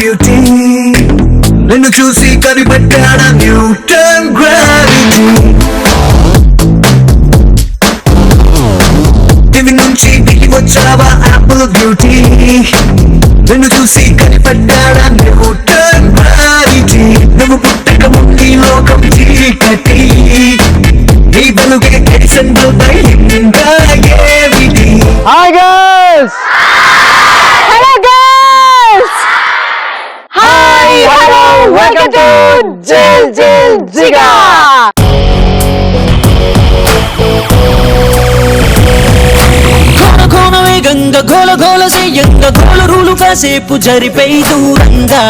Beauty నిన్ను చూసి కనిపెట్టాడా Newton gravity దివి నుంచి దిగి వచ్చావా యాపిల్ బ్యూటీ నిన్ను చూసి కనిపెట్టాడా న్యూటన్ గ్రావిటీ నువ్వు పుట్టక ముందు ఈ లోకం చీకటి నీ వెలుగే ఎడిసన్ బల్బైందా ఏమిటి Hi girls! Hello girls! Hi, hello, welcome to Jil Jil Jiga! కోన వేగంగా గోల గోల చెయ్యంగా గోల రూలు కాసేపు జరిపై దూరంగా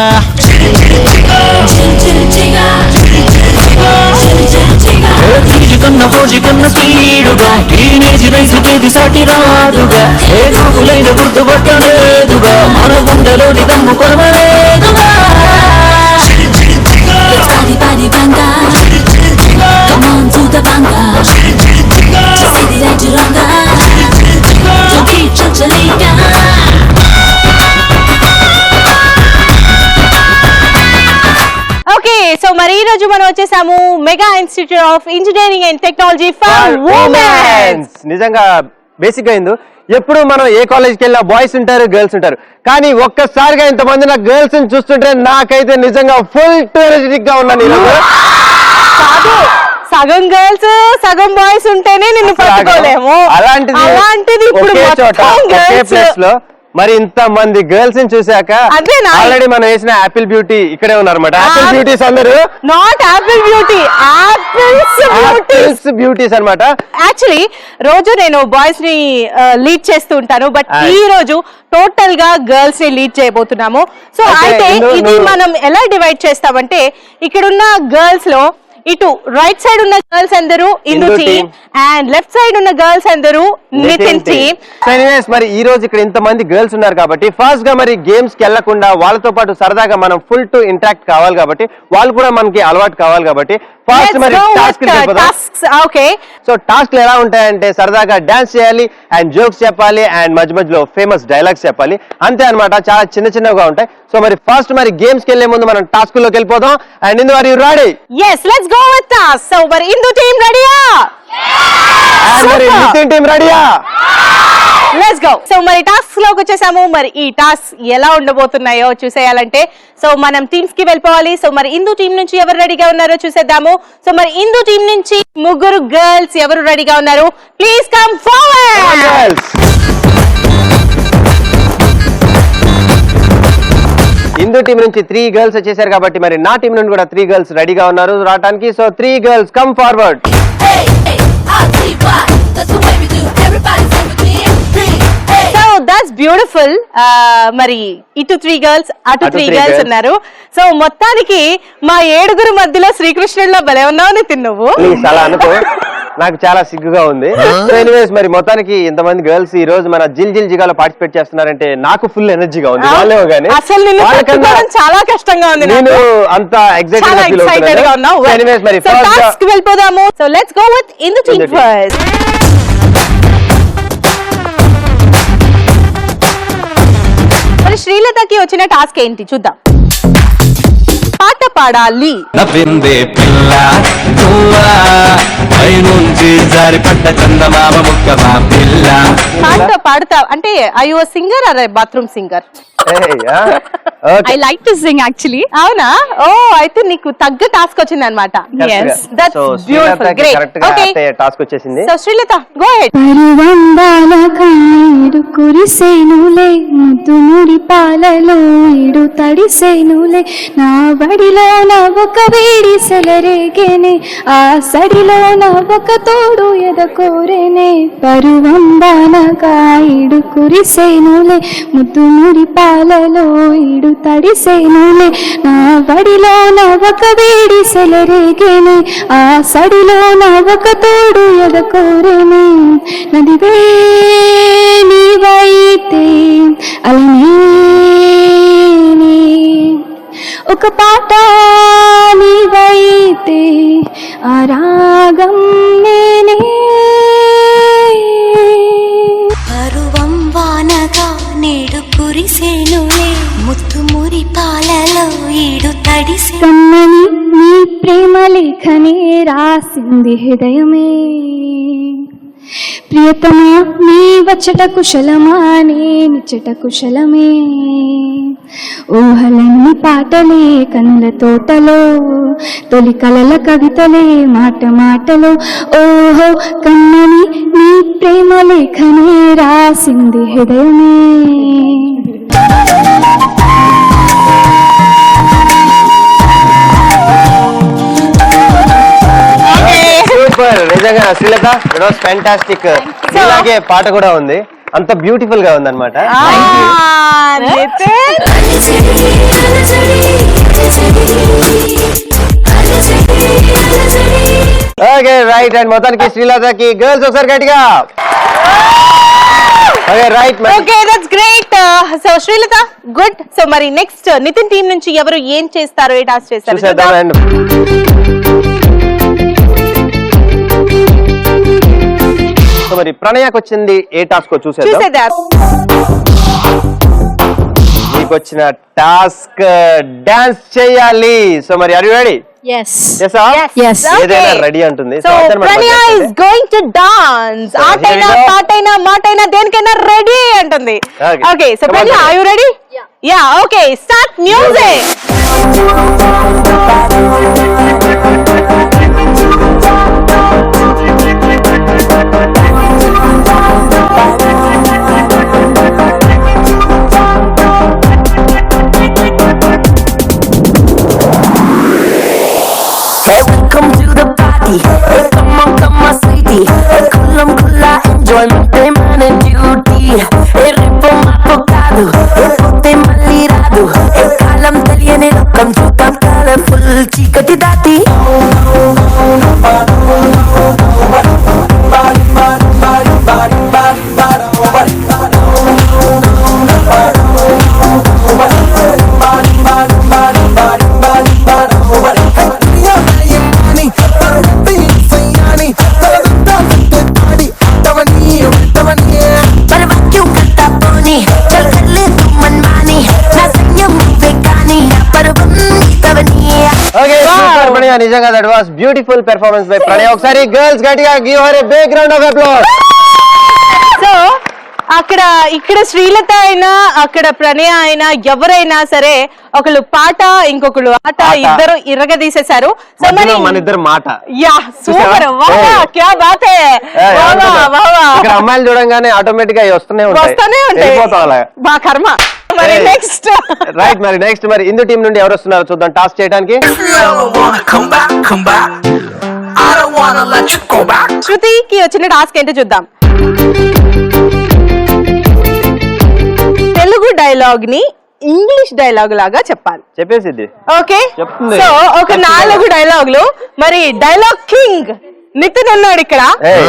టీజీ కన్నా ఫోజీ కన్నా స్పీడుగా టీనేజ్ రైసు తేది సాటి రాదుగా ఏ గూగులైన గుర్తుపట్టలేదుగా మన గుండెలోని దమ్ము కొనవలేదుగా Come on to the banga Just city like Jiranga Don't keep Chanchalika okay so మరి ఈ రోజు మనం వచ్చేసాము mega institute of engineering and technology for women's. నిజంగా బేసిక్ గా ఏందో ఎప్పుడు మనం ఏ కాలేజ్కి వెళ్ళినా బాయ్స్ ఉంటారు గర్ల్స్ ఉంటారు కానీ ఒక్కసారిగా ఇంతమంది నా గర్ల్స్ ని చూస్తుంటే నాకైతే నిజంగా ఫుల్ ఎనర్జెటిక్ గా ఉన్నాను ఈరోజు. కాదు సగం గర్ల్స్ సగం బాయ్స్ ఉంటేనే నిన్ను పట్టుకోలేము అలాంటిది ఇప్పుడు మొత్తం ప్లేస్ లో మరి ఇంత మంది గర్ల్స్ ని చూసాక అదేనా ఆల్రెడీ మనం వేసిన యాపిల్ బ్యూటీ ఇక్కడే ఉన్నారన్నమాట. యాపిల్ బ్యూటీస్ అందరూ not Apple beauty apples beauties అన్నమాట. యాక్చువల్లీ రోజు నేను బాయ్స్ ని లీడ్ చేస్తూ ఉంటాను బట్ ఈ రోజు టోటల్ గా గర్ల్స్ ని లీడ్ చేయబోతున్నాము. సో అయితే ఇది మనం ఎలా డివైడ్ చేస్తామంటే ఇక్కడున్న గర్ల్స్ లో ఇటు రైట్ సైడ్ ఉన్న గర్ల్స్ అందరూ ఇందు టీమ్ అండ్ లెఫ్ట్ సైడ్ ఉన్న గర్ల్స్ అందరూ నితిన్ టీమ్. మరి ఈ రోజు ఇక్కడ ఇంత మంది గర్ల్స్ ఉన్నారు కాబట్టి ఫాస్ట్ గా మరి గేమ్స్ కి వెళ్లకుండా వాళ్ళతో పాటు సరదాగా మనం ఫుల్ టు ఇంటరాక్ట్ కావాలి కాబట్టి వాళ్ళు కూడా మనకి అలవాటు కావాలి కాబట్టి ఫాస్ట్ మరి టాస్క్. ఓకే సో టాస్క్లు ఎలా ఉంటాయంటే సరదాగా డాన్స్ చేయాలి అండ్ జోక్స్ చెప్పాలి అండ్ మధ్య మధ్యలో ఫేమస్ డైలాగ్స్ చెప్పాలి అంతే అన్నమాట. చాలా చిన్న చిన్నగా ఉంటాయి. సో మరి ఫాస్ట్ మరి గేమ్స్ కి వెళ్లే ముందు మనం టాస్క్ లోకి వెళ్ళిపోదాం. And Indu are you ready? yes let's go with task. So మరి ఇందు టీమ్ రెడీయా? అండ్ మరి నితిన్ టీమ్ రెడీయా? Let's go. సో మరి టాస్క్ లోకి వచ్చేసాము. మరి ఈ టాస్క్ ఎలా ఉండబోతున్నాయో చూసేయాలంటే సో మనం టీమ్స్ కి వెళ్ళిపోవాలి. సో మరి ఇందు టీం నుంచి ఎవరు రెడీగా ఉన్నారో చూసేద్దాము. సో మరి ఇందు టీం నుంచి ముగ్గురు గర్ల్స్ ఎవరు రెడీగా ఉన్నారు? Please come forward. Indu team నుంచి 3 గర్ల్స్ వచ్చేసారు కాబట్టి మరి నా టీం నుండి కూడా 3 గర్ల్స్ రెడీగా ఉన్నారు రావడానికి. So 3 girls come forward. So that's beautiful. మరి ఇటు 3 గర్ల్స్ అటు 3 గర్ల్స్ ఉన్నారు. సో మొత్తానికి మా 7 మధ్యలో శ్రీకృష్ణుడిలో భలే ఉన్నావు నితిన్ నువ్వు. అలా అనుకో నాకు చాలా సిగ్గుగా ఉంది. సో ఎనీవేస్ మరి మొత్తానికి ఇంతమంది గర్ల్స్ ఈ రోజు మన జిల్ జిల్ జిగాలో పార్టిసిపేట్ చేస్తున్నారంటే నాకు ఫుల్ ఎనర్జీగా ఉంది. వాళ్ళేమో గానీ అసలు నిన్ను పట్టుకోవడం చాలా కష్టంగా ఉంది. నేను అంత ఎక్సైటెడ్ గా ఉన్నాను. ఎనీవేస్ మరి టాస్క్ వెళ్ళిపోదాము. So let's go with Indu team first. మరి శ్రీలతకి వచ్చిన టాస్క్ ఏంటి చూద్దాం. పాట పాడాలి. నవ్విందే పిల్ల నుంచి జారి పడ్డ చందమామ ముక్కమా పిల్ల. పాట పాడతా అంటే I you singer or bathroom singer? I like to sing actually. అవునా? ఓ అయితే నీకు తగ్గ టాస్క్ వచ్చింది అన్నమాట. Yes. That's beautiful. Great. Okay. Task వచ్చేసింది. So Srilatha go ahead. పరువందాల కాడు కురిసేనులే ముద్దుముడి పాలలో ఇడు తడిసేనులే నా బడిలో నా ఒక వేడి సెలరేగేనే ఆ సడిలో నా ఒక తోడు ఎదకోరేనే పరువందాల కాడు కురిసేనులే ముద్దుముడి పాలలో ఇడు తడిసేనులే నా బడిలో నా ఒక వేడి సెలరేగేనే ఆ సడిలో నా ఒక తోడు ఎదకోరేనే నదివే నీవైతే అలనే ఒక పాట నీవైతే ఆ రాగం నేనే పరువం వానగా నేడు కురిసేనులే ముత్తు మురి పాల లేఖనే రాసింది హృదయమే. ప్రియతమా నీ వచ్చట కుశలమా నిచ్చట కుశలమే. ఊహలన్నీ పాటలే కనుల తోటలో తొలి కలల కవితలే మాట మాటలో. ఓహో కమ్మని నీ ప్రేమ లేఖనే రాసింది హృదయమే. సూపర్, నిజంగా శ్రీలత ఇట్ వాస్ ఫ్యాంటాస్టిక్. ఇలాగే పాట కూడా ఉంది, అంత బ్యూటిఫుల్ గా ఉంది అనమాట. ఓకే రైట్, అండ్ మొత్తానికి శ్రీలతకి గర్ల్స్ ఒకసారి గట్టిగా. Okay right, okay that's great. So Srilatha good. So మరి నెక్స్ట్ నితిన్ టీం నుంచి ఎవరు ఏం చేస్తారో, ఏ టాస్క్ చేస్తారో చూసేద్దాం. అండ్ సో మరి ప్రణయకు వచ్చింది ఏ టాస్క్ చూసేద్దాం. మీకు వచ్చిన టాస్క్ డాన్స్ చేయాలి. సో మరి are you ready? Yes. Yes. ఏదైనా రెడీ అంటుంది. So Pranaya is going to dance. ఆటైనా పాటైనా మాటైనా దేనికైనా రెడీ అంటుంది. Okay so Pranaya are you ready? Yeah. Okay, start music. Welcome to the party. Hey, come on, sweetie. Hey, kulla enjoyment, man and beauty. Hey, ripo mapokadu. Hey, pote malli radu. Hey, kalam teliyane lokam chudam colorful chikati dati. నిజంగా that was beautiful performance by Pranay. ఒకసారి girls గట్టిగా give her a big round of applause. So ఇక్కడ శ్రీలత అయినా అక్కడ ప్రణయ అయినా ఎవరైనా సరే ఒకళ్ళు పాట ఇంకొకళ్ళు ఆట ఇద్దరు ఇరగదీసేశారు. సో మరి మన ఇద్దరు మాట యా సూపర్. వాహ్ క్యా బాత్ హై. ఇక్కడ అమ్మాయిలు చూడంగానే ఆటోమేటిక్ గా వస్తూనే ఉంటాయి. బా కర్మ. మరి నెక్స్ట్ రైట్, మరి నెక్స్ట్ మరి ఇందు టీం నుండి ఎవరు వస్తున్నారో చూద్దాం టాస్క్ చేయడానికి. శృతికి వచ్చిన టాస్క్ ఏంటో చూద్దాం. తెలుగు డైలాగ్ ని ఇంగ్లీష్ డైలాగ్ లాగా చెప్పాలి. చెప్పేసిద్ది. ఓకే సో ఒక 4 డైలాగులు. మరి డైలాగ్ కింగ్ నితిన్ ఉన్నాడు ఇక్కడ.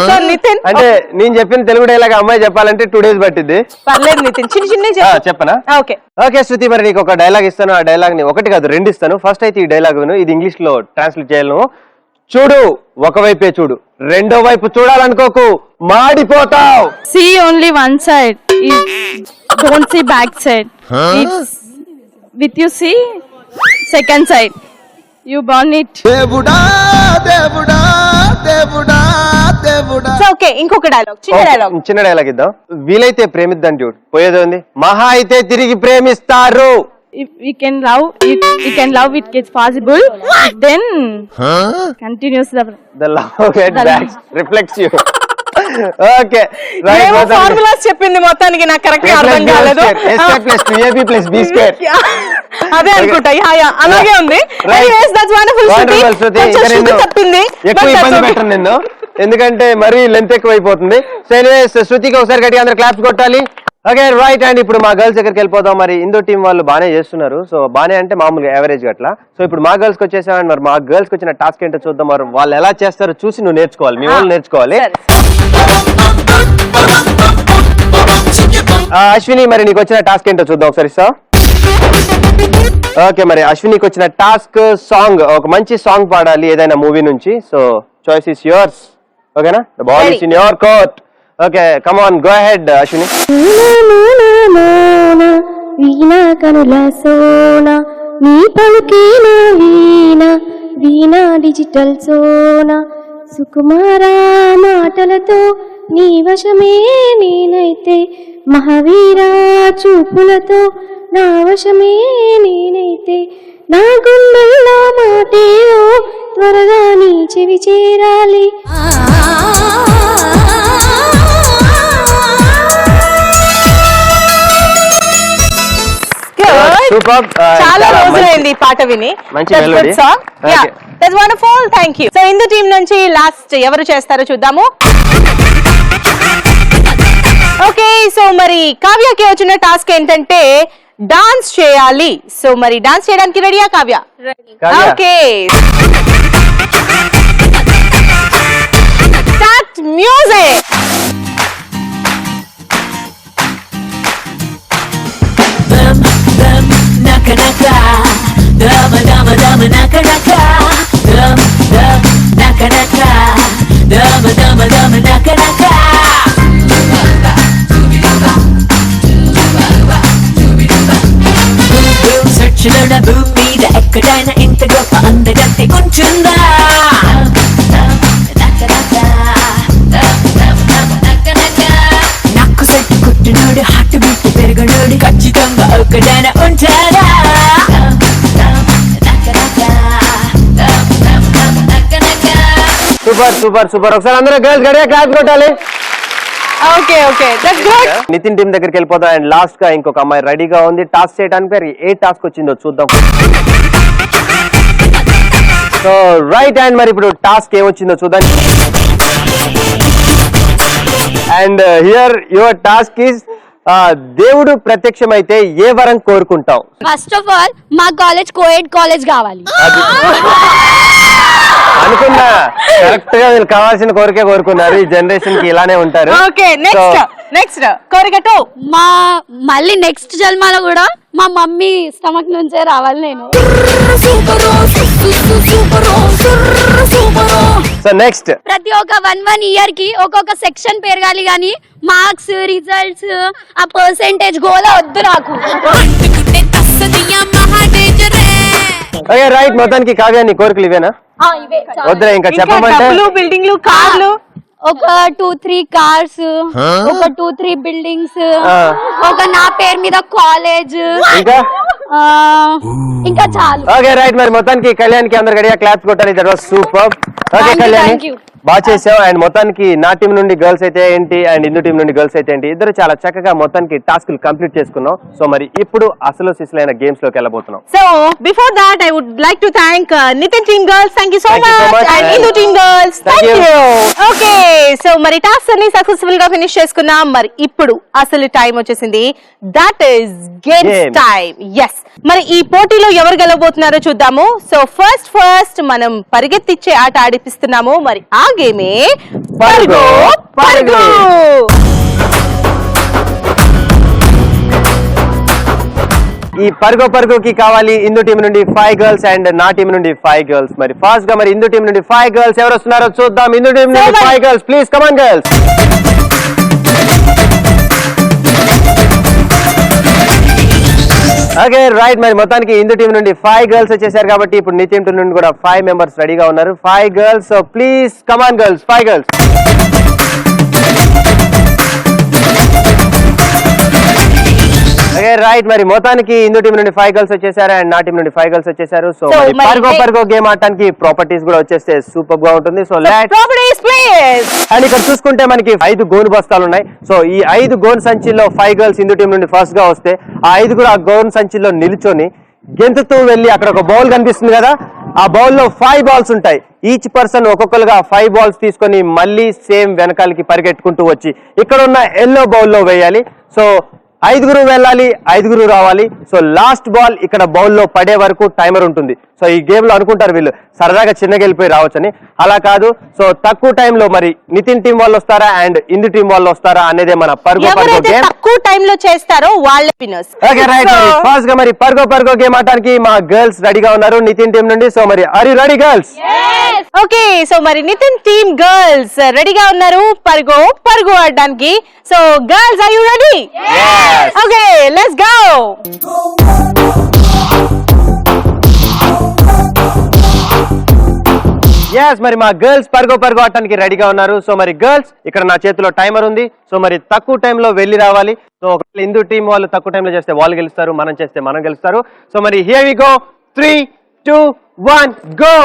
సో నితిన్ అంటే నేను చెప్పిన తెలుగు డైలాగ్ అమ్మాయి చెప్పాలంటే 2 days పట్టింది. పర్లేదు నితిన్, చిన్న చెప్పనా? ఓకే ఓకే శృతి, మరి నీకు ఒక డైలాగ్ ఇస్తాను. ఆ డైలాగ్ ని 1 కాదు 2 ఇస్తాను. ఫస్ట్ అయితే ఈ డైలాగ్ ఇది ఇంగ్లీష్ లో ట్రాన్స్లేట్ చేయాలను. చూడు, ఒకవైపే చూడు, రెండో వైపు చూడాలనుకోకు, మాడిపోతావు. See only one side. Don't see back side. It's with you see second side. You burn it. దేవుడా దేవుడా దేవుడా దేవుడా. సో ఓకే ఇంకొక డైలాగ్, చిన్న డైలాగ్ ఇద్దాం. వీలైతే ప్రేమిద్దాం డ్యూడ్, పోయేది ఉంది. మహా అయితే తిరిగి ప్రేమిస్తారు. If we can love it gets possible, then continues The love gets back, reflects you. Okay formulas చెప్పింది మొత్తానికి నాకు కరెక్ట్ గా అర్థం కాలేదు. అదే అనుకుంటా. అలాగే ఉంది. చెప్పింది ఎక్కువ ఇబ్బంది పెట్టండి నిన్ను, ఎందుకంటే మరీ లెంత్ ఎక్కువ అయిపోతుంది. సో ఎనీవేస్ శృతికి ఒకసారి గట్టిగా అందరూ క్లాప్స్ కొట్టాలి. ఓకే రైట్, అండ్ ఇప్పుడు మా గర్ల్స్ దగ్గరికి వెళ్ళిపోదాం. మరి ఇందో టీం వాళ్ళు బానే చేస్తున్నారు. సో బానే అంటే మామూలుగా యావరేజ్ అట్లా. సో ఇప్పుడు మా గర్ల్స్ కి వచ్చేసామని, మరి మా గర్ల్స్ కి వచ్చిన టాస్క్ ఏంటో చూద్దాం. మరి వాళ్ళు ఎలా చేస్తారో చూసి నువ్వు నేర్చుకోవాలి, మీ వాళ్ళు నేర్చుకోవాలి. అశ్విని, మరి నీకు వచ్చిన టాస్క్ ఏంటో చూద్దాం ఒకసారి. ఓకే, మరి అశ్వినికి వచ్చిన టాస్క్ సాంగ్, ఒక మంచి సాంగ్ పాడాలి ఏదైనా మూవీ నుంచి. So choice is yours. ఓకేనా? The ball is in your court. Okay come on, go ahead Ashwini. వీణా కనుల సోన నీ పలుకీన వీణ వీణా డిజిటల్ సోనా సుకుమార మాటలతో నీ వశమే నేనైతే మహావీరా చూపులతో నా వశమే నేనైతే నా గుండెల్లో మాటేదో త్వరగా నీ చెవి చేరాలి. సూపర్. చాలా రోజులైంది ఈ పాట విని. మంచి melody. Okay. That's wonderful. Thank you. So Indu team నుంచి లాస్ట్ ఎవరు చేస్తారో చూద్దాము. ఓకే, సో మరి కావ్యకి వచ్చిన టాస్క్ ఏంటంటే డాన్స్ చేయాలి. సో మరి డాన్స్ చేయడానికి రెడీయా Kavya? Kavya. Okay, start music. Dum dum naka naka, dum dum dum naka naka, dum dum naka naka, dum dum dum naka naka. Boom search లోన boom మీద ఎక్కడైనా ఇంత గొప్ప అందగత్తె ఉంటుందా? Naka naka, dum dum dum naka naka. నాకు set కుట్టినోడు heart beat పెరగనోడు ఖచ్చితంగా ఒకడైనా ఉంటాడా? Super super super. ఒకసారి అందరూ గర్ల్స్ గడిగా క్లాస్ కొట్టాలి. Okay okay, that's good. Nitin team దగ్గరికి వెళ్ళిపోతాం. అండ్ లాస్ట్ గా ఇంకొక అమ్మాయి రెడీగా ఉంది టాస్క్ చేయడానికి. ఏ టాస్క్ వచ్చిందో చూద్దాం. సో రైట్, అండ్ మరి ఇప్పుడు టాస్క్ ఏమొచ్చిందో చూద్దాం. And here your task is దేవుడు ప్రత్యక్షమైతే ఏ వరం కోరుకుంటావు? ఫస్ట్ ఆఫ్ ఆల్ మా కాలేజ్ కోఎడ్ కాలేజ్ కావాలి. అనుకున్నా కరెక్ట్ గా వీళ్ళు కావాల్సిన కోరికే కోరుకున్నారు. ఈ జనరేషన్ కి ఇలానే ఉంటారు. ఓకే, నెక్స్ట్ కోరిక 2. మా మళ్ళీ నెక్స్ట్ జన్మలో కూడా మా మమ్మీ స్టమక్ నుంచే రావాలి నేను. సో నెక్స్ట్, ప్రతి ఒక్క 1 ఇయర్ కి ఒక్కొక్క సెక్షన్ పెరగాలి గానీ మార్క్స్ రిజల్ట్స్ ఆ పర్సెంటేజ్ గోల వద్దు నాకు. ఓకే రైట్, మొత్తానికి కావ్య నీ కోరికలు ఇవేనా? వద్దురా ఇంకా చెప్పమంటే. బిల్డింగ్లు, కార్లు, ఒక 2-3 కార్స్, ఒక 2-3 బిల్డింగ్స్, ఒక నా పేరు మీద కాలేజ్, ఇంకా చాలు. ఓకే రైట్, మరి మొత్తానికి కళ్యాణ్ కి అందరు గడిగా క్లాప్స్ కొట్టాలి. That was super. Okay Kalyan, బాగా చేసావు. అండ్ మొత్తానికి నా టీం నుండి గర్ల్స్ అయితే ఏంటి అండ్ ఇందు టీం నుండి గర్ల్స్ అయితే ఏంటి, ఇద్దరు చాలా చక్కగా మొత్తానికి టాస్క్లు కంప్లీట్ చేసుకున్నాం. సో మరి ఇప్పుడు అసలు సిసలైన గేమ్స్ లోకి వెళ్ళబోతున్నాం. So before that I would like to thank Nitin team girls, thank you so much, and Indu team girls, thank you. Okay, so మరి టాస్క్ అన్ని సక్సెస్ఫుల్ గా ఫినిష్ చేసుకున్నాం. మరి ఇప్పుడు అసలు టైం వచ్చేసింది, that is games time. Yes, మరి ఈ పోటీలో ఎవరు గెలవబోతున్నారో చూద్దాము. సో ఫస్ట్ మనం పరిగెత్తిచ్చే ఆట ఆడిపిస్తున్నాము. మరి ఆ గేమే పరుగు పరుగు. ఈ పరుగు పరుగుకి కావాలి ఇందు టీం నుండి 5 గర్ల్స్ అండ్ నా టీం నుండి 5 గర్ల్స్. మరి ఫాస్ట్ గా మరి ఇందు టీం నుండి 5 గర్ల్స్ ఎవరు వస్తున్నారో చూద్దాం. ఇందు టీం నుండి 5 girls, please come on girls. Okay right, మరి మొత్తానికి ఇందు టీం నుండి 5 గర్ల్స్ వచ్చేసారు కాబట్టి ఇప్పుడు నీ టీం నుండి కూడా 5 మెంబర్స్ రెడీగా ఉన్నారు. 5 girls, so please come on girls, 5 girls. Okay right, మరి మొత్తానికి ఇందు టీం నుండి 5 గర్ల్స్ వచ్చేసారు అండ్ నా టీం నుండి 5 గర్ల్స్ వచ్చేసారు. సో మరి పరుగో పరుగో గేమ్ ఆడటానికి ప్రాపర్టీస్ కూడా వచ్చేస్తే సూపర్ గా ఉంటుంది. So properties please. అండ్ ఇక్కడ చూసుకుంటే మనకి 5 గోను బస్తాలు ఉన్నాయి. సో ఈ 5 గోను సంచిలో 5 గర్ల్స్ ఇందు టీం నుండి ఫస్ట్ గా వస్తే ఆ 5 కూడా ఆ గోను సంచిలో నిల్చొని గెంతుతూ వెళ్ళి అక్కడ ఒక బౌల్ కనిపిస్తుంది కదా, ఆ బౌల్ లో 5 బాల్స్ ఉంటాయి. ఈచ్ పర్సన్ ఒక్కొక్కరుగా 5 బాల్స్ తీసుకొని మళ్ళీ సేమ్ వెనకాలకి పరిగెట్టుకుంటూ వచ్చి ఇక్కడ ఉన్న ఎల్లో బౌల్ లో వేయాలి. సో 5 వెళ్ళాలి, 5 రావాలి. సో లాస్ట్ బాల్ ఇక్కడ బౌల్లో పడే వరకు టైమర్ ఉంటుంది. సో ఈ గేమ్ లో అనుకుంటారు వీళ్ళు సరదాగా చిన్నగా వెళ్ళిపోయి రావచ్చని, అలా కాదు. సో తక్కువ టైంలో మరి నితిన్ టీం వాళ్ళు వస్తారా అండ్ ఇందు టీం వాళ్ళు వస్తారా అనేదే మన పరుగో పరుగో గేమ్. తక్కువ టైంలో చేస్తారో వాళ్ళ విన్నర్స్. ఓకే రైట్, మరి ఫాస్ట్ గా మరి పరుగో పరుగో గేమ్ ఆడటానికి మా గర్ల్స్ రెడీగా ఉన్నారు నితిన్ టీం నుండి. సో మరి are you ready girls? Okay, so మరి నితిన్ టీమ్ గర్ల్స్ రెడీగా ఉన్నారు పరుగో పరుగు ఆడడానికి. So girls are you ready? Okay, let's go. Yes మరి మా గర్ల్స్ పరుగో ఆడటానికి రెడీగా ఉన్నారు. సో మరి గర్ల్స్ ఇక్కడ నా చేతిలో టైమర్ ఉంది. సో మరి తక్కువ టైంలో వెళ్ళి రావాలి. సో ఒకవేళ హిందూ టీం వాళ్ళు తక్కువ టైంలో చేస్తే వాళ్ళు గెలుస్తారు, మనం చేస్తే మనం గెలుస్తారు. సో మరి here we go 3, 2, 1 go.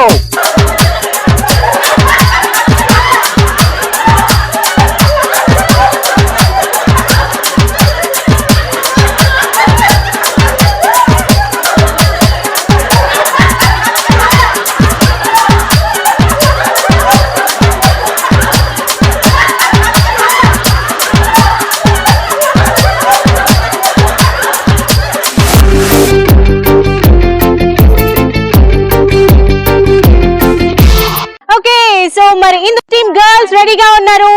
So మరి ఇందు టీమ్ గర్ల్స్ రెడీగా ఉన్నారు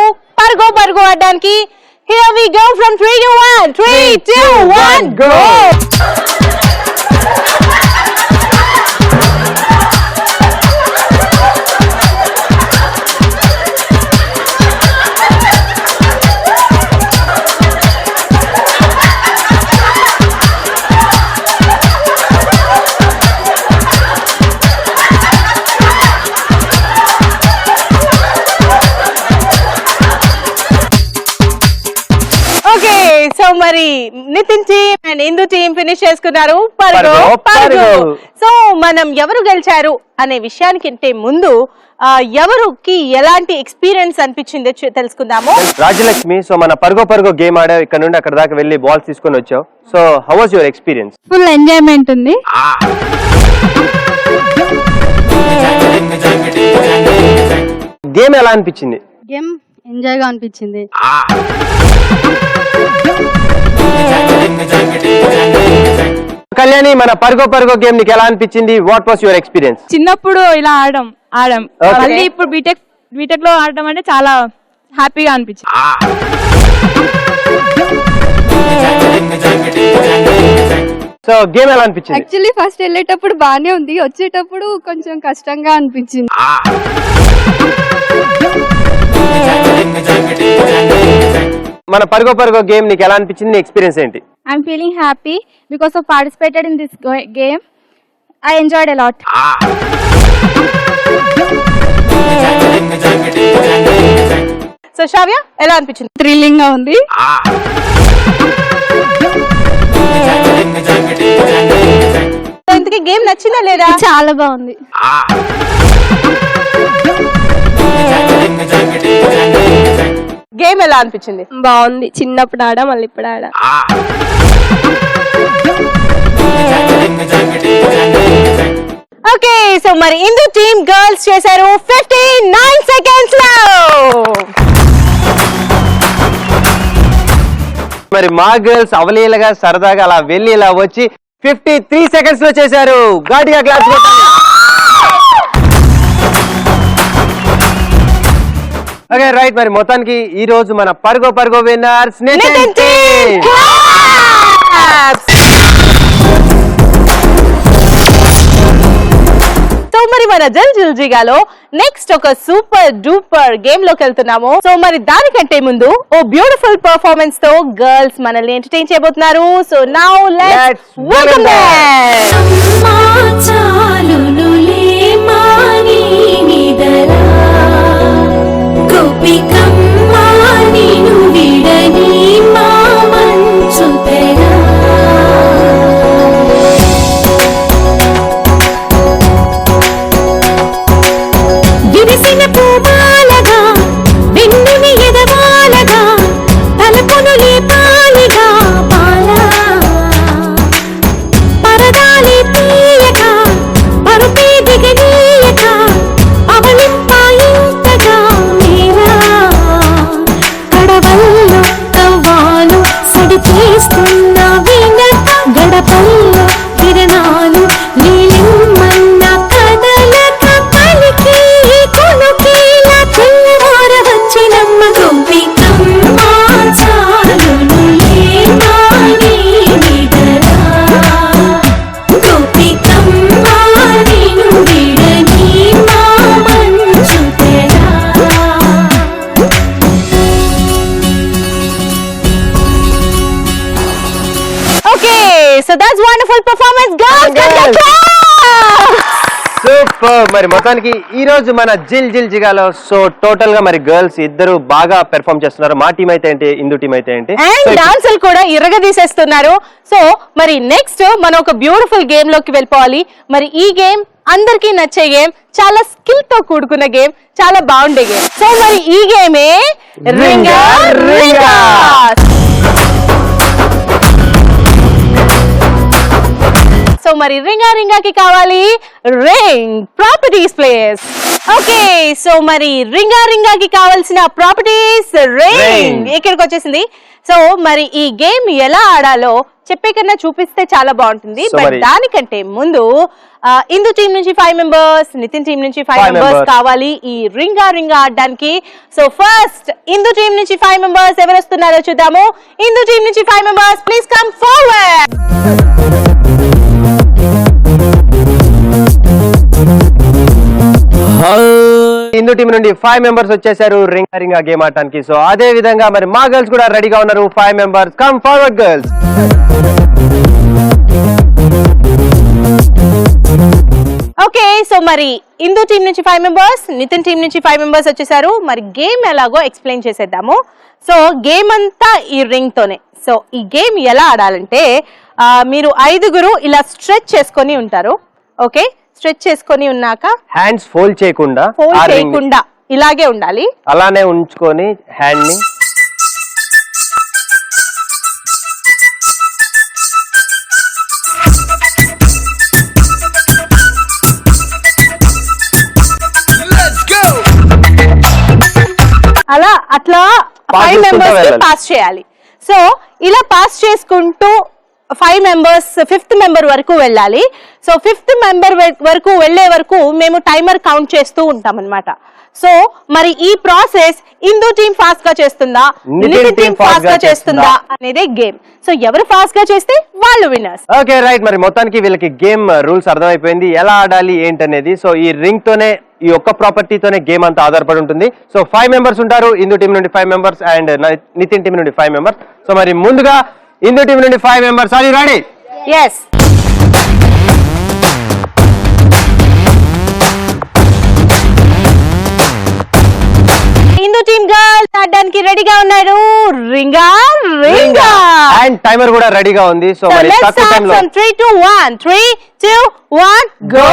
పరుగో ఆడడానికి. Here we go from 3 to 1. 3, 2, 1 go. So మరి Nitin team and Indu team finish చేసుకున్నారు పరుగో. సో మనం ఎవరు గెలిచారు అనే విషయానికంటే ముందు ఎవరికి ఎలాంటి ఎక్స్పీరియన్స్ అనిపించిందో తెలుసుకుందాము. రాజలక్ష్మి, సో మన పరుగో గేమ్ ఆడావు, ఇక్కడ నుండి అక్కడ దాకా వెళ్ళి బాల్స్ తీసుకొని వచ్చావు. So how was your experience? Full enjoyment ఉంది. గేమ్ ఎలా అనిపించింది? గేమ్ ఎంజాయ్ గా అనిపించింది. కళ్యాణి, మన పరుగో గేమ్ నీకు ఎలా అనిపించింది? What was your experience? చిన్నప్పుడు ఇలా ఆడాం మళ్ళీ ఇప్పుడు బీటెక్ లో ఆడడం అంటే చాలా హ్యాపీగా అనిపించింది. సో గేమ్ ఎలా అనిపించింది? యాక్చువల్లీ ఫస్ట్ వెళ్ళేటప్పుడు బానే ఉంది, వచ్చేటప్పుడు కొంచెం కష్టంగా అనిపించింది. మన పరుగో గేమ్ నీకు ఎలా అనిపించింది? నీ ఎక్స్పీరియన్స్ ఏంటి? I'm feeling happy because of participated in this game. I enjoyed a lot. So Shravya ఎలా అనిపించింది? థ్రిల్లింగ్ గా ఉంది. ఇంతకీ గేమ్ నచ్చిందా లేదా? చాలా బాగుంది. గేమ్ ఎలా అనిపించింది? బాగుంది. చిన్నప్పుడు ఆడా, మళ్ళీ ఇప్పుడు ఆడా. ఓకే, సో మరి ఇందు టీమ్ గర్ల్స్ చేశారు 59 సెకండ్స్ లో. మరి మా గర్ల్స్ అవలీలగా సరదాగా అలా వెళ్ళి ఇలా వచ్చి 53 సెకండ్స్ లో చేశారు. గాడిగా క్లాస్ కొట్టాలి. ఓకే రైట్, మరి మొత్తానికి ఈ రోజు మన పరుగో విన్నర్స్ నితిన్ టీమ్. సో మరి మన జల్జిగాలో నెక్స్ట్ ఒక సూపర్ డూపర్ గేమ్ లోకి వెళ్తున్నాము. సో మరి దానికంటే ముందు ఓ బ్యూటిఫుల్ పర్ఫార్మెన్స్ తో గర్ల్స్ మనల్ని ఎంటర్టైన్ చేయబోతున్నారు. So now let's welcome So that's wonderful performance, girls. Superb. Super. మరి మొత్తానికి ఈ రోజు మన జిల్ జిల్ జిగాలో సో టోటల్ గా మరి గర్ల్స్ ఇద్దరు బాగా పెర్ఫామ్ చేస్తున్నారు. మా టీం అయితే ఏంటి, ఇందు టీం అయితే ఏంటి, అండ్ డాన్సులు కూడా ఇరగదీసేస్తున్నారు. సో మరి నెక్స్ట్ మనం ఒక బ్యూటిఫుల్ గేమ్ లోకి వెళ్ళిపోవాలి. మరి ఈ గేమ్ అందరికీ నచ్చే గేమ్, చాలా స్కిల్ తో కూడుకున్న గేమ్, చాలా బాగుండే గేమ్. సో మరి ఈ గేమే రింగా రింగా. సో మరి రింగా రింగాకి కావాలి ring properties place. Okay, so మరి రింగా రింగాకి కావాల్సిన ప్రాపర్టీస్ రింగ్ ఇక్కడికి వచ్చేసింది. సో మరి ఈ గేమ్ ఎలా ఆడాలో చెప్పే కన్నా చూపిస్తే చాలా బాగుంటుంది. బట్ దానికంటే ముందు ఇందు టీం నుంచి 5 మెంబర్స్, నితిన్ టీం నుంచి 5 మెంబర్స్ కావాలి ఈ రింగా రింగా ఆడడానికి. సో ఫస్ట్ ఇందు టీం నుంచి 5 మెంబర్స్ ఎవరు వస్తున్నారో చూద్దాము. ఇందు టీం నుంచి 5 members please come forward. Indu team నుండి 5 మెంబర్స్ వచ్చేసారు రింగా రింగా గేమ్ ఆడటానికి. సో అదే విధంగా మరి మా గర్ల్స్ కూడా రెడీగా ఉన్నారు. 5 members come forward girls. Okay, so మరి ఇందు టీం నుంచి 5 మెంబర్స్, నితిన్ టీం నుంచి 5 మెంబర్స్ వచ్చేసారు. మరి గేమ్ ఎలాగో ఎక్స్ప్లెయిన్ చేసేద్దాము. సో గేమ్ అంతా ఈ రింగ్ తోనే. సో ఈ గేమ్ ఎలా ఆడాలంటే మీరు 5గురు ఇలా స్ట్రెచ్ చేసుకొని ఉంటారు. ఓకే, స్ట్రెచ్ చేసుకొని ఉన్నాక హ్యాండ్స్ ఫోల్డ్ చేయకుండా ఇలాగే ఉండాలి. అలానే ఉంచుకొని హ్యాండ్ ని అలా అట్లా 5 మెంబర్స్ పాస్ చేయాలి. సో ఇలా పాస్ చేసుకుంటూ 5 మెంబర్స్ 5th మెంబర్ వరకు వెళ్ళాలి. సో 5th మెంబర్ వరకు వెళ్లే వరకు మేము టైమర్ కౌంట్ చేస్తూ ఉంటాం అన్నమాట. సో మరి ఈ ప్రాసెస్ ఇందు టీం ఫాస్ట్ గా చేస్తుందా, నితిన్ టీం ఫాస్ట్ గా చేస్తుందా అనేది గేమ్. సో ఎవరు ఫాస్ట్ గా చేస్తే వాళ్ళు విన్నర్స్. Okay right. మరి మొత్తానికి వీళ్ళకి గేమ్ రూల్స్ అర్థమైపోయింది, ఎలా ఆడాలి ఏంటనేది. సో ఈ రింగ్ తోనే, ఈ ఒక్క ప్రాపర్టీతోనే గేమ్ అంతా ఆధారపడి ఉంటుంది. సో 5 మెంబర్స్ ఉంటారు ఇందు టీం నుండి 5 మెంబర్స్ అండ్ నితిన్ టీం నుండి 5 మెంబర్స్. సో మరి ముందుగా ఇందు టీం నుండి 5 members, are you ready? yes. Indu team girls ఆడడానికి రెడీగా ఉన్నారు. రింగా రింగా అండ్ టైమర్ కూడా రెడీగా ఉంది. సో మరి తక్కువ టైంలో 3 2 1 3 2 1 go.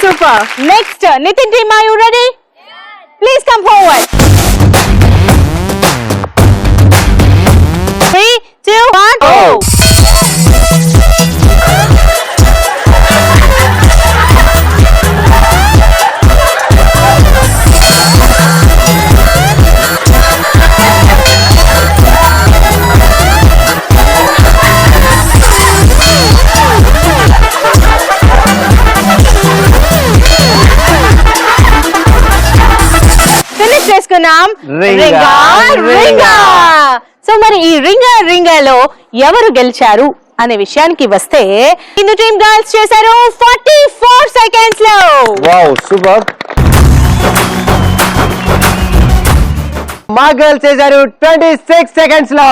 Super. Next, Nitin team, are you ready? Yes. Please come forward. 3 2 1 go. రింగా రింగా. So మరి ఈ రింగా రింగాలో ఎవరు గెలిచారు అనే విషయానికి వస్తే ఇందు టీం గర్ల్స్ చేశారు 44 సెకండ్స్ లో. Wow super. మా గర్ల్స్ చేశారు 26 సెకండ్స్ లో.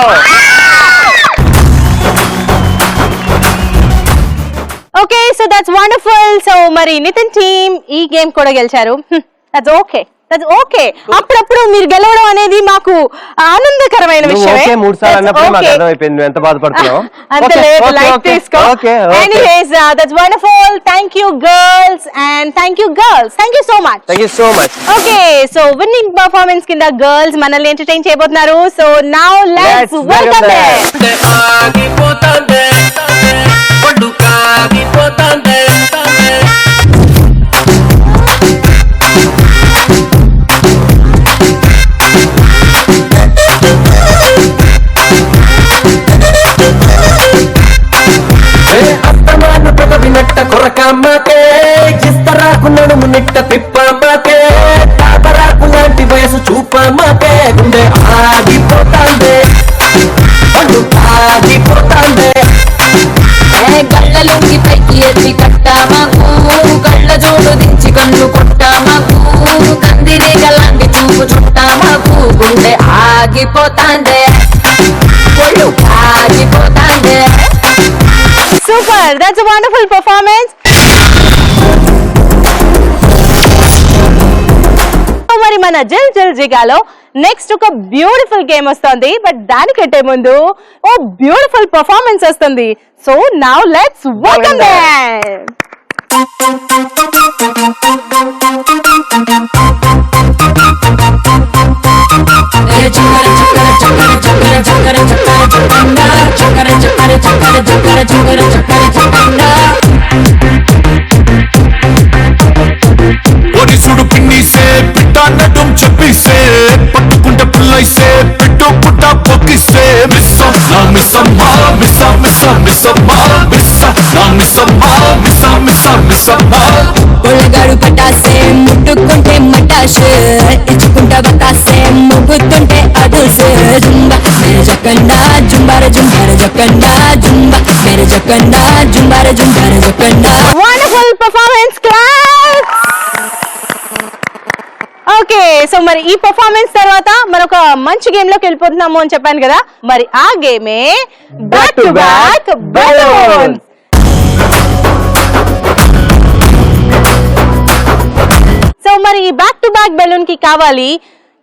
Okay, so that's wonderful. So మరి నితిన్ టీం ఈ గేమ్ కూడా గెలిచారు. That's okay. ఓకే, అప్పుడప్పుడు మీరు గెలవడం అనేది మాకు ఆనందకరమైన విషయం. ఎంత బాధపడుతున్నావు అంత లేదు, లైక్ తీసుకో. Anyways that's wonderful. Thank you girls and thank you girls. Thank you so much. Okay, so winning performance కింద గర్ల్స్ మనల్ని ఎంటర్టైన్ చేయబోతున్నారు. So now let's welcome Hey, కొరకమ్మకే ఇస్తరాకు నడుము నిట్ట తిప్పమ్మకే తాతరాకు లాంటి వయసు చూపమ్మకే గుండె ఆగిపోతాందే పండు ఆగిపోతాందే కళ్ళలోకి పైకి ఎత్తి కట్టామాకు కళ్ళ జోడు దించి కన్ను కొట్టామాకు కందిని గల్లాంటి చూపు చుట్టామాకు గుండె ఆగిపోతాందే ఒళ్ళు ఆగిపోతాందే. Super, that's a wonderful performance. మరి మన జిల్ జిల్ జిగాలో నెక్స్ట్ ఒక బ్యూటిఫుల్ గేమ్ వస్తుంది. బట్ దానికంటే ముందు ఓ బ్యూటిఫుల్ పర్ఫార్మెన్స్ వస్తుంది. So now let's welcome them. ఒడిసుడు పిన్నిసే పిట్ట నడుం చెప్పిసే పట్టుకుంటే పుల్లైసే పిట్టు పుట్ట పొక్కిసే మిస్స నా మిస్సమ్మా మిస్స మిస్స మిస్సమ్మా మిస్స నా మిస్సమ్మా మిస్స మిస్స మిస్సమ్మా ఒళ్ళగాడు పటాసే ముట్టుకుంటే మటాసే ఇచ్చుకుంటా బతాసే ముగ్గుతుంటే అదుసే జుంబా మేరే జకండా జుంబారే జుంబారే జకండా జుంబా మేరే జకండా జుంబారే జుంబారే జకండా. Wonderful performance class. Okay, so మరి ఈ పర్ఫార్మెన్స్ తర్వాత మనం ఒక మంచి గేమ్ లోకి వెళ్ళిపోతున్నాము అని చెప్పాను కదా. మరి ఆ గేమే back to back balloons. So మరి ఈ బ్యాక్ టు బ్యాక్ బెలూన్ కి కావాలి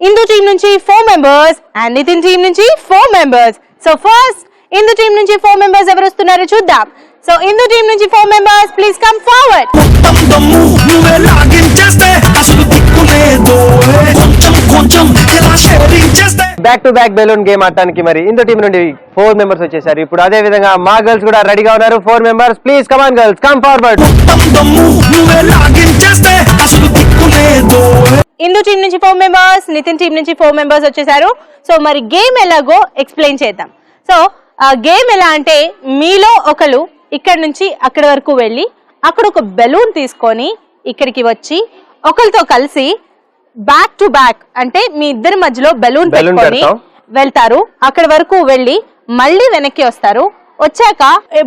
ఇందు టీం నుంచి 4 మెంబర్స్ అండ్ నితిన్ టీం నుంచి 4 మెంబర్స్. సో ఫస్ట్ ఇందు టీం నుంచి 4 మెంబర్స్ ఎవరు వస్తున్నారో చూద్దాం. సో ఇందు టీం నుంచి 4 members please come forward. Back to back balloon game ఆడటానికి మరి ఇందు టీం నుండి 4 మెంబర్స్ వచ్చేసారు. ఇప్పుడు అదే విధంగా మా గర్ల్స్ కూడా రెడీగా ఉన్నారు. 4 members please come on girls come forward. Indu team నుంచి 4 మెంబర్స్, నితిన్ టీం నుంచి 4 మెంబర్స్ వచ్చేసారు. సో మరి గేమ్ ఎలాగో ఎక్స్ప్లెయిన్ చేద్దాం. సో ఆ గేమ్ ఎలా అంటే మీలో ఒకరు ఇక్కడ నుంచి అక్కడి వరకు వెళ్ళి అక్కడ ఒక బెలూన్ తీసుకొని ఇక్కడికి వచ్చి ఒకరితో కలిసి బ్యాక్ టు బ్యాక్ అంటే మీ ఇద్దరి మధ్యలో బెలూన్ పెట్టుకొని వెళ్తారు. అక్కడి వరకు వెళ్ళి మళ్ళీ వెనక్కి వస్తారు. వచ్చాక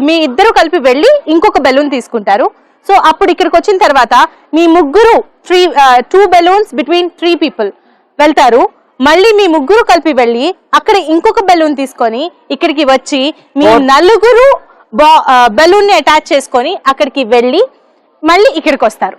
మీ ఇద్దరు కలిపి వెళ్ళి ఇంకొక బెలూన్ తీసుకుంటారు. సో అప్పుడు ఇక్కడికి వచ్చిన తర్వాత మీ ముగ్గురు 2 బెలూన్స్ బిట్వీన్ 3 పీపుల్ వెళ్తారు. మళ్ళీ మీ ముగ్గురు కలిపి వెళ్ళి అక్కడ ఇంకొక బెలూన్ తీసుకొని ఇక్కడికి వచ్చి మీ నలుగురు బెలూన్ ని అటాచ్ చేసుకొని అక్కడికి వెళ్ళి మళ్ళీ ఇక్కడికి వస్తారు.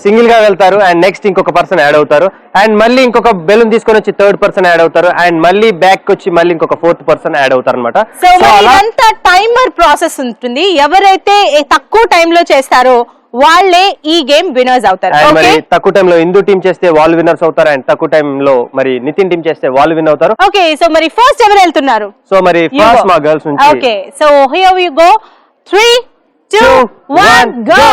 సింగిల్ గా వెళ్తారు అండ్ నెక్స్ట్ ఇంకొక పర్సన్ యాడ్ అవుతారు అండ్ మళ్ళీ ఇంకొక బెలూన్ తీసుకొని వచ్చి 3rd పర్సన్ యాడ్ అవుతారు అండ్ మళ్ళీ బ్యాక్ వచ్చి మళ్ళీ ఇంకొక 4th పర్సన్ యాడ్ అవుతారు అనమాట. సో ఇదంతా టైమర్ ప్రాసెస్ ఉంటుంది. ఎవరైతే తక్కువ టైంలో చేస్తారో వాళ్ళే ఈ గేమ్ విన్నర్స్ అవుతారు. మరి తక్కువ టైంలో ఇందు టీం చేస్తే వాళ్ళు విన్నర్స్ అవుతారు అండ్ తక్కువ టైంలో మరి నితిన్ టీం చేస్తే వాళ్ళు విన్ అవుతారు. ఓకే, సో మరి ఫస్ట్ ఎవరు వెళ్తున్నారు? సో మరి ఫస్ట్ మా గర్ల్స్ నుంచి. Okay, so here you go. 3, 2, 1 go.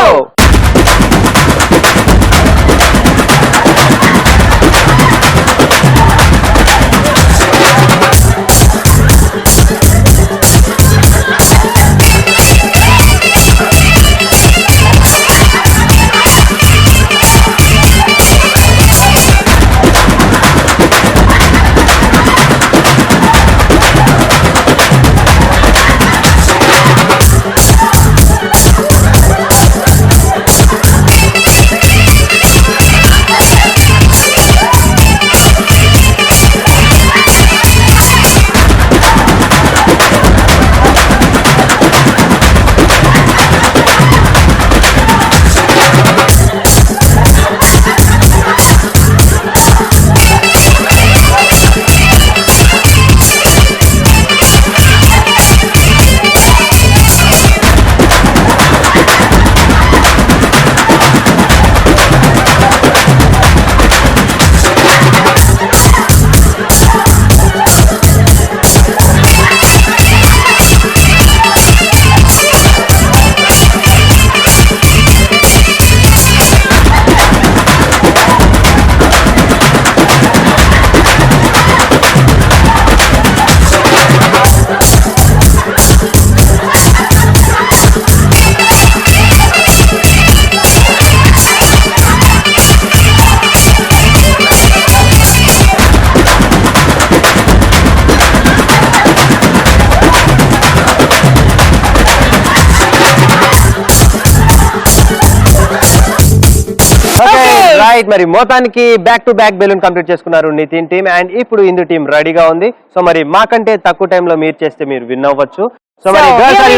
Right, మరి మొత్తానికి back to back balloon complete చేసుకున్నారు నితిన్ టీమ్ అండ్ ఇప్పుడు ఇందు టీం రెడీగా ఉంది. సో మరి మాకంటే తక్కువ టైంలో మీరు చేస్తే మీరు విన్ అవ్వచ్చు. సో మరి girls are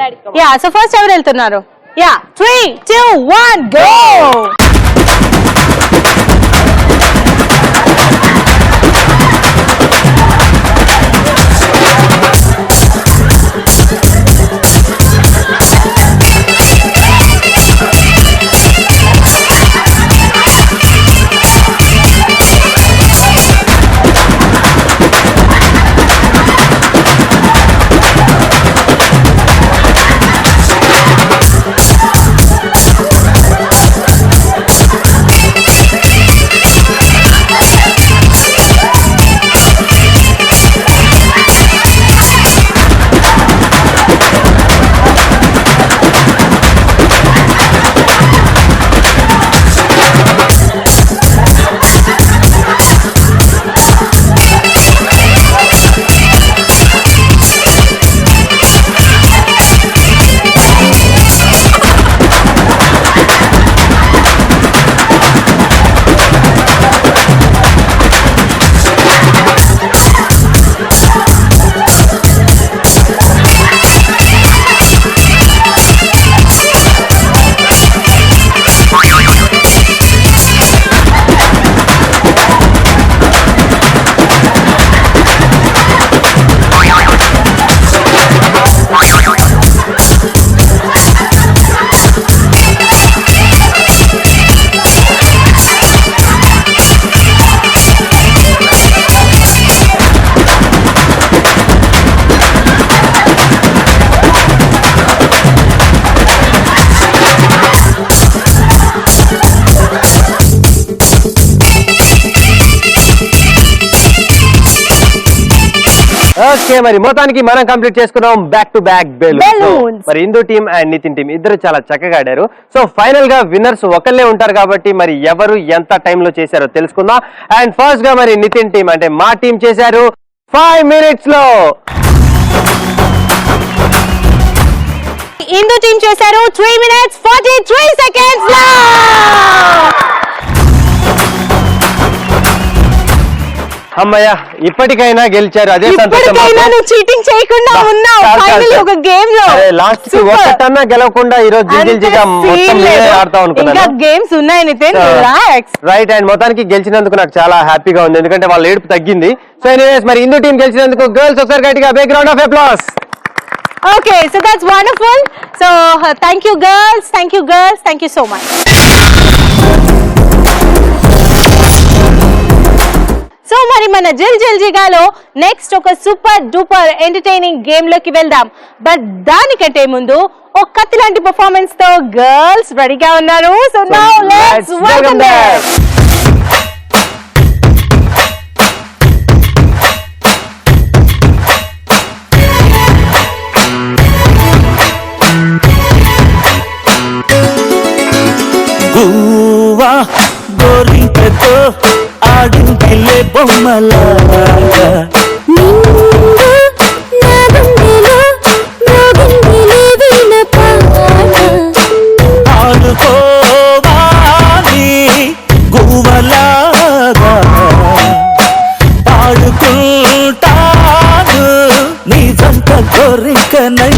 ready? Yeah, so first ఎవరు వెళ్తున్నారు? Yeah, 3, 2, 1 go. ఓకే, మరి మొత్తానికి మనం కంప్లీట్ చేసుకున్నాం బ్యాక్ టు బ్యాక్ బెలూన్స్. మరి Indu team and Nitin team ఇద్దరు చాలా చక్కగా ఆడారు. సో ఫైనల్ గా విన్నర్స్ ఒకళ్ళే ఉంటారు కాబట్టి మరి ఎవరు ఎంత టైంలో చేశారో తెలుసుకుందాం. అండ్ ఫస్ట్ గా మరి నితిన్ టీం అంటే మా టీం చేశారు 5 minutes లో. ఇందు టీం చేశారు 3 minutes 43 seconds లో. అమ్మయ్య, ఇప్పటికైనా గెలిచారు, అదే సంతోషం. ఇప్పటికైనా నువ్వు చీటింగ్ చేయకుండా ఉన్నావు ఫైనల్ ఒక గేమ్ లో. లాస్ట్ కి ఒక్కటన్నా గెలవకుండా ఈ రోజు జిల్జిల్జిగా మొత్తం మీరే ఆడతా అనుకున్నాను. ఇంకా గేమ్స్ ఉన్నాయి నితిన్, రిలాక్స్. రైట్, అండ్ మొత్తానికి గెలిచినందుకు నాకు చాలా హ్యాపీగా ఉంది, ఎందుకంటే వాళ్ళ ఏడుపు తగ్గింది. సో ఎనీవేస్, మరి ఇందు టీం గెలిచినందుకు గర్ల్స్ ఒకసారి గట్టిగా big round of applause. Okay, so that's wonderful. So thank you girls, thank you girls, thank you so much. So మరి మన జిల్ జిల్ జిగాలో నెక్స్ట్ ఒక సూపర్ డూపర్ ఎంటర్టైనింగ్ గేమ్ లోకి వెళ్దాం. బట్ దానికంటే ముందు ఒక కత్తి లాంటి పర్ఫార్మెన్స్ తో గర్ల్స్ రెడీగా ఉన్నారు. So now let's welcome them. గువా గోరింకతో ఆడిందిలే బొమ్మలాగా ఆడుకోవాలి గువ్వలాగా పాడుకుంటాను నీ జంట కోరికనై.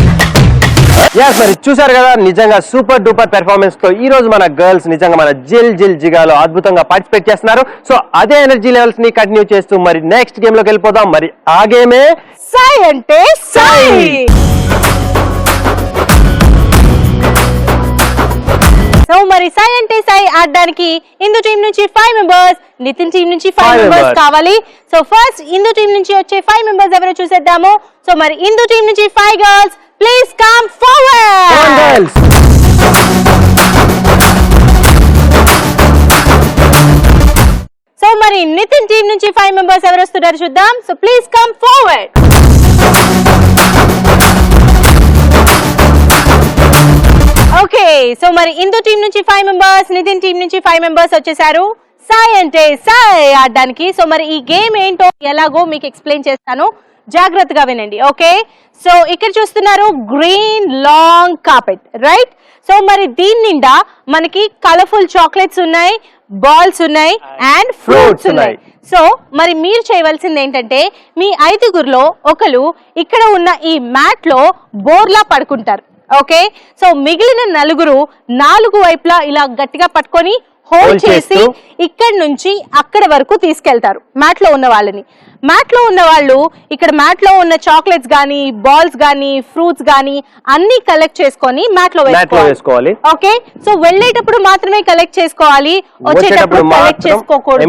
మరి చూసారు కదా, నిజంగా సూపర్ డూపర్ పెర్ఫార్మెన్స్ తో ఈ రోజు మన గర్ల్స్ నిజంగా మన జిల్ జిల్ జిగాలో అద్భుతంగా పార్టిసిపేట్ చేస్తున్నారు. సో అదే ఎనర్జీ లెవెల్స్ ని కంటిన్యూ చేస్తూ మరి నెక్స్ట్ గేమ్ లోకి వెళ్ళిపోదాం. మరి ఆ గేమే సై అంటే సై. సో మరి సై అంటే సై ఆడడానికి ఇందు టీం నుంచి 5 members, నితిన్ టీం నుంచి 5 members కావాలి. సో ఫస్ట్ ఇందు టీం నుంచి వచ్చే 5 members ఎవరో చూసేద్దాము. సో మరి ఇందు టీం నుంచి 5 girls, please come forward. So మరి నితిన్ టీం నుంచి 5 members ఎవరు వస్తున్నారు చూద్దాం. So please come forward. Okay, so మరి ఇందు టీం నుంచి 5 members, నితిన్ టీం నుంచి 5 members వచ్చేసారు సై అంటే సై ఆడడానికి. సో మరి ఈ గేమ్ ఏంటో ఎలాగో మీకు ఎక్స్ప్లెయిన్ చేస్తాను, జాగ్రత్తగా వినండి. ఓకే, సో ఇక్కడ చూస్తున్నారు green long carpet, right? So మరి దీని నిండా మనకి కలర్ఫుల్ చాక్లెట్స్ ఉన్నాయి, బాల్స్ ఉన్నాయి అండ్ ఫ్రూట్స్ ఉన్నాయి. సో మరి మీరు చేయవలసింది ఏంటంటే మీ 5గురిలో ఒకరు ఇక్కడ ఉన్న ఈ మ్యాట్ లో బోర్లా పడుకుంటారు. ఓకే, సో మిగిలిన 4 వైపులా ఇలా గట్టిగా పట్టుకొని హోల్డ్ చేసి ఇక్కడ నుంచి అక్కడ వరకు తీసుకెళ్తారు మ్యాట్ లో ఉన్న వాళ్ళని. మ్యాట్ లో ఉన్న వాళ్ళు ఇక్కడ మ్యాట్ లో ఉన్న చాక్లెట్స్ గానీ, బాల్స్ గానీ, ఫ్రూట్స్ గానీ అన్ని కలెక్ట్ చేసుకొని మ్యాట్ లో వేసుకోవాలి. ఓకే, సో వెళ్ళేటప్పుడు మాత్రమే కలెక్ట్ చేసుకోవాలి, వచ్చేటప్పుడు కలెక్ట్ చేసుకోకూడదు.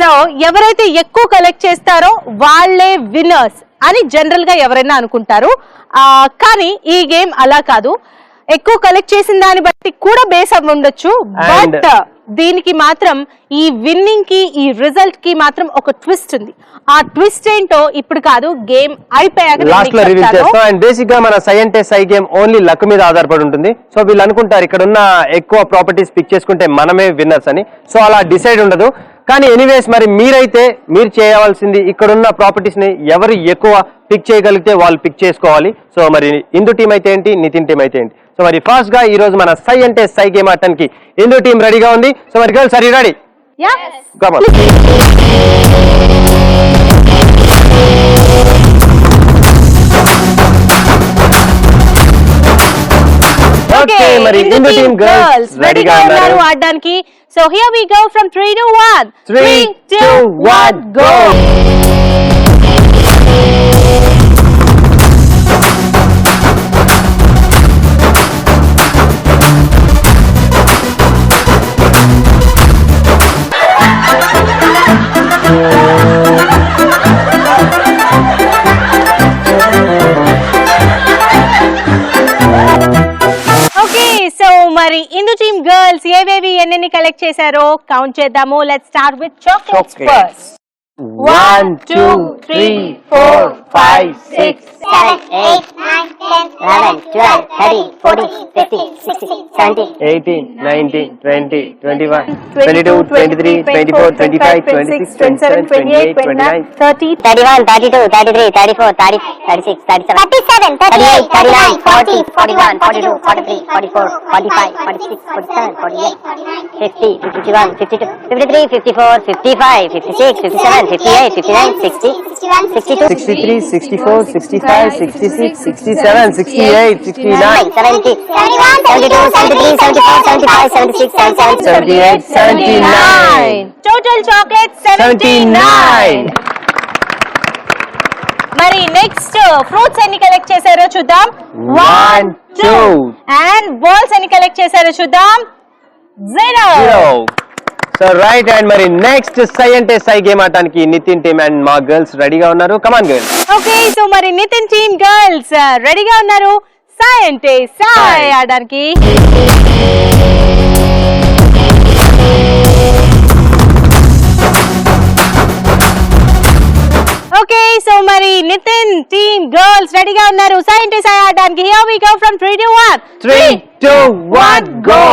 సో ఎవరైతే ఎక్కువ కలెక్ట్ చేస్తారో వాళ్ళే విన్నర్స్ అని జనరల్ గా ఎవరైనా అనుకుంటారు. కానీ ఈ గేమ్ అలా కాదు. ఎక్కువ కలెక్ట్ చేసిన దాన్ని బట్టి కూడా బేస్ అవ్వ ఉండొచ్చు. బట్ దీనికి మాత్రం ఈ విన్నింగ్ కి, ఈ రిజల్ట్ కి మాత్రం ఒక ట్విస్ట్ ఉంది. ఆ ట్విస్ట్ ఏంటో ఇప్పుడు కాదు, గేమ్ అయిపోయాక లాస్ట్ లో రివీల్ చేస్తాం. అండ్ బేసిక్ గా మన సై అంటే సై గేమ్ ఓన్లీ లక్ మీద ఆధారపడి ఉంటుంది. సో వీళ్ళు అనుకుంటారు ఇక్కడ ఉన్న ఎక్కువ ప్రాపర్టీస్ పిక్ చేసుకుంటే మనమే విన్నర్స్ అని. సో అలా డిసైడ్ ఉండదు. కానీ ఎనీవేస్ మరి మీరు చేయవలసింది ఇక్కడున్న ప్రాపర్టీస్ ని ఎవరు ఎక్కువ పిక్ చేయగలిగితే వాళ్ళు పిక్ చేసుకోవాలి. సో మరి ఇందు టీం అయితే ఏంటి, నితిన్ టీం అయితే ఏంటి. సో మరి ఫాస్ట్ గా ఈ రోజు మన సై అంటే సై గేమ్ ఆడటానికి ఇందు టీం రెడీగా ఉంది. సో మరి girls are you ready? Come on. Okay, మరి ఇందు టీం గర్ల్స్ రెడీగా ఉన్నారు ఆడడానికి. So here we go from 3 to 1. 3 2 1 go. మరి ఇందు టీమ్ గర్ల్స్ ఏవేవి ఎన్ని కలెక్ట్ చేశారో కౌంట్ చేద్దాము. Let's start with chocolates first. 1 2 3 4 5 6 7 8 9 10 11 12 13 14 15 16 17 18 19 20 21 22 23 24 25 26 27 28 29 30 31 32 33 34 30 36 37 37 38 39 40 41 42 43 44 45 46 47 48 50 51 52 53 54 55 56 57 58 59 60 61 62 63 64 65 66 67 68 69 70 71 72 73 74 75 76 77 78 79 total chocolate 79. మరి నెక్స్ట్ ఫ్రూట్స్ ఎన్ని కలెక్ట్ చేశారో చూద్దాం. 1 2 అండ్ బాల్స్ ఎన్ని కలెక్ట్ చేశారో చూద్దాం. 0. So right. అండ్ మరి నెక్స్ట్ సై అంటే సై గేమ్ ఆడటానికి నితిన్ టీమ్ అండ్ మా గర్ల్స్ రెడీగా ఉన్నారు. కమాన్ గర్ల్స్. ఓకే, సో మరి నితిన్ టీమ్ గర్ల్స్ రెడీగా ఉన్నారు సై అంటే సై ఆడడానికి. ఓకే, సో మరి నితిన్ టీమ్ గర్ల్స్ రెడీగా ఉన్నారు సై అంటే సై ఆడడానికి. Here we go from 3 to 1. 3 2 1 go.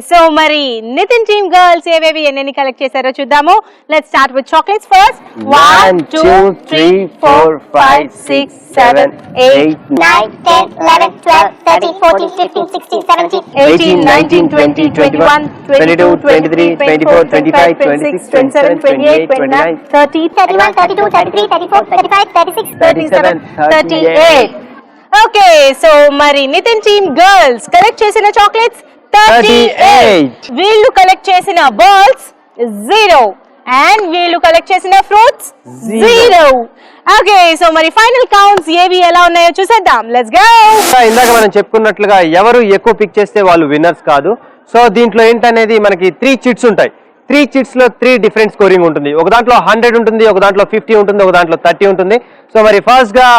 So మరి నితిన్ టీమ్ గర్ల్స్ ఏవేవి ఎన్ని కలెక్ట్ చేశారో చూద్దాము. Let's start with chocolates first. 1 2 3 4 5 6 7 8 9 10 11 12 13 14 15 16 17 18 19 20 21 22 23 24 25 26 27 28 29 30 31 32 33 34 35 36 37 38. Okay, so మరి నితిన్ టీమ్ గర్ల్స్ కలెక్ట్ చేసిన చాక్లెట్స్ 38. వీళ్ళు కలెక్ట్ చేసిన బాల్స్ 0 అండ్ వీళ్ళు కలెక్ట్ చేసిన ఫ్రూట్స్ 0. ఓకే, సో మరి ఫైనల్ కౌంట్స్ ఏవి ఎలా ఉన్నాయో చూసేద్దాం. Let's go. ఇందాక మనం చెప్పుకున్నట్లుగా ఎవరు ఎక్కువ పిక్ చేస్తే వాళ్ళు విన్నర్స్ కాదు. సో దీంట్లో ఏంటనేది మనకి 3 చిట్స్ ఉంటాయి. 3 చిట్స్ లో 3 డిఫరెంట్ స్కోరింగ్ ఉంటుంది. ఒక దాంట్లో 100 ఉంటుంది, ఒక దాంట్లో 50 ఉంటుంది, ఒక దాంట్లో 30 ఉంటుంది. సో మరి ఫస్ట్ గా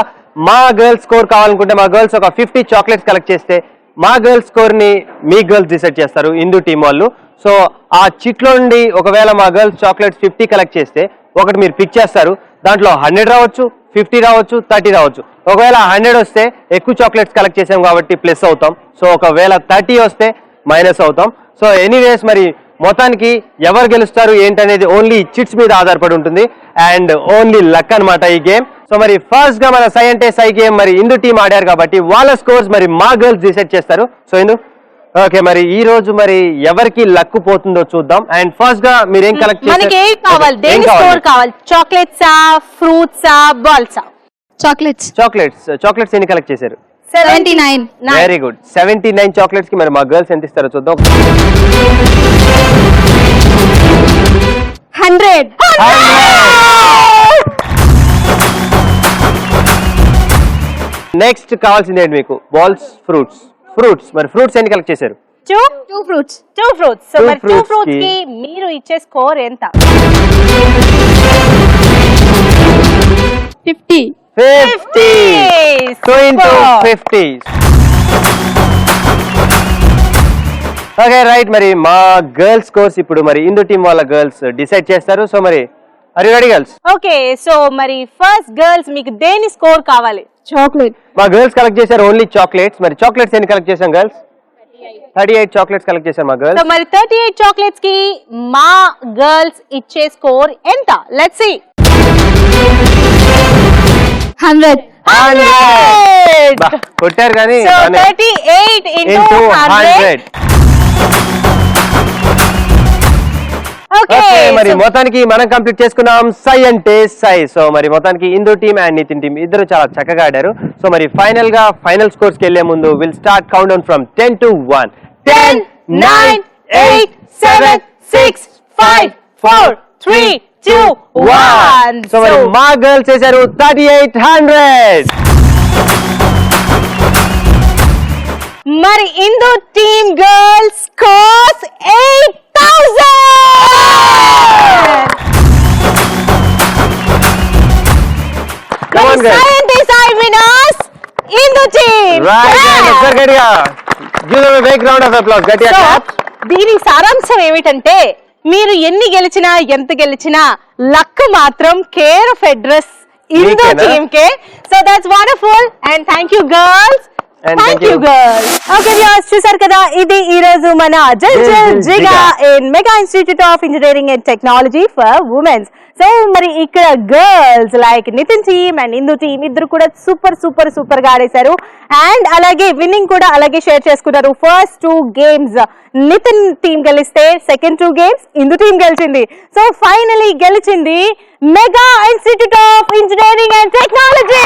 మా గర్ల్స్ స్కోర్ కావాలనుకుంటే మా గర్ల్స్ ఒక 50 చాక్లెట్స్ కలెక్ట్ చేస్తే మా గర్ల్స్ స్కోర్ ని మీ గర్ల్స్ డిసైడ్ చేస్తారు, ఇందు టీం వాళ్ళు. సో ఆ చిట్ లో నుండి ఒకవేళ మా గర్ల్స్ చాక్లెట్స్ 50 కలెక్ట్ చేస్తే ఒకటి మీరు పిక్ చేస్తారు. దాంట్లో 100 రావచ్చు, 50 రావచ్చు, 30 రావచ్చు. ఒకవేళ 100 వస్తే ఎక్కువ చాక్లెట్స్ కలెక్ట్ చేసాం కాబట్టి ప్లస్ అవుతాం. సో ఒకవేళ 30 వస్తే మైనస్ అవుతాం. సో ఎనీవేస్ మరి మొత్తానికి ఎవరు గెలుస్తారు ఏంటనేది ఓన్లీ చిట్స్ మీద ఆధారపడి ఉంటుంది అండ్ ఓన్లీ లక్ అన్నమాట ఈ గేమ్. సో మరి ఫస్ట్ గా మన సై అంటే సై గేమ్ మరి ఇందు టీం ఆడారు కాబట్టి వాళ్ళ స్కోర్స్ మరి మా గర్ల్స్ డిసైడ్ చేస్తారు. సో ఇందు ఓకే, మరి ఈ రోజు మరి ఎవరికి లక్ పోతుందో చూద్దాం. అండ్ ఫస్ట్ గా మీరు ఏం కలెక్ట్ మనకి ఏం కావాలి, దేని స్కోర్ కావాలి? చాక్లెట్సా, ఫ్రూట్సా, బాల్సా? చాక్లెట్స్ ఎన్ని కలెక్ట్ చేశారు? 79. Very good. 79 చాక్లెట్స్ కి మరి మా గర్ల్స్ ఎంత ఇస్తారో చూద్దాం. 100. నెక్స్ట్ కావాల్సింది ఏంటి మీకు? Balls, fruits. మరి ఫ్రూట్స్ ఎన్ని కలెక్ట్ చేశారు? Two fruits. సో మరి 2 fruits ఫ్రూట్స్ కి కి మీరు ఇచ్చే స్కోర్ ఎంత? 50. 50. So into 50. ఓకే రైట్, మరి మా గర్ల్స్ స్కోర్స్ ఇప్పుడు మరి ఇందు టీం వాళ్ళ గర్ల్స్ డిసైడ్ చేస్తారు. సో మరి are you ready girls? Okay, so మరి ఫస్ట్ గర్ల్స్ మీకు దేని స్కోర్ కావాలి? Chocolate. మా గర్ల్స్ కలెక్ట్ చేశారు ఓన్లీ చాక్లెట్స్. మరి చాక్లెట్స్ ఎన్ని కలెక్ట్ చేశాం గర్ల్స్? 38 చాక్లెట్స్ కలెక్ట్ చేశారు మా సో గర్ల్స్. మరి 38 చాక్లెట్స్ కి మా గర్ల్స్ ఇచ్చే స్కోర్ ఎంత? Let's see. 100. కొట్టారు కానీ సో 38 into 100. ఓకే, మరి మొత్తానికి మనం కంప్లీట్ చేసుకున్నాం సై అంటే సై. సో మరి మొత్తానికి ఇందు టీమ్ అండ్ నితిన్ టీమ్ ఇద్దరు చాలా చక్కగా ఆడారు. సో మరి ఫైనల్ గా ఫైనల్ స్కోర్స్ కి వెళ్లే ముందు will start count down from 10 to 1. 10, 9, 8, 7, 6, 5, 4, 3, 2, 1. So మరి మా గర్ల్స్ చేశారు 3800. మరి Indu team girls scores 8000. Come on, guys. Science winners Indu team. Right, and ఒకసారి గట్టిగా give them a big round of applause. గట్టిగా సో clap. దీని సారాంశం ఏమిటంటే మీరు ఎన్ని గెలిచినా ఎంత గెలిచినా లక్ మాత్రం కేర్ ఆఫ్ అడ్రస్ ఇందు మీకేనా? టీమ్ కే. So that's wonderful and thank you girls. And thank thank you you. Girls. Okay viewers, చూసారు కదా, ఇది ఈ రోజు మన జల్ జల్ జిగా in mega institute of engineering and technology for womens. So మరి ఇక్కడ girls like Nitin team and Indu team ఇద్దరు కూడా సూపర్ గా ఆడేశారు. అండ్ అలాగే విన్నింగ్ కూడా అలాగే షేర్ చేసుకున్నారు. ఫస్ట్ 2 గేమ్స్ నితిన్ టీమ్ గెలిస్తే సెకండ్ 2 గేమ్స్ ఇందు టీమ్ గెలిచింది. సో ఫైనలీ గెలిచింది mega institute of engineering and technology.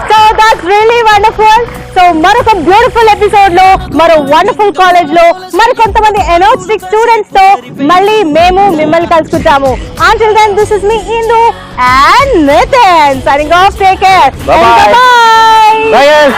So that's really wonderful. So మరొక బ్యూటిఫుల్ ఎపిసోడ్ లో మరో వండర్ఫుల్ కాలేజ్ లో మరి కొంతమంది ఎనర్జెటిక్ స్టూడెంట్స్ తో మళ్ళీ మేము మిమ్మల్ని కలుసుకుంటాము. Until then, this is me Indu and Nathan signing off. Take care. Bye-bye. Bye. Bye guys.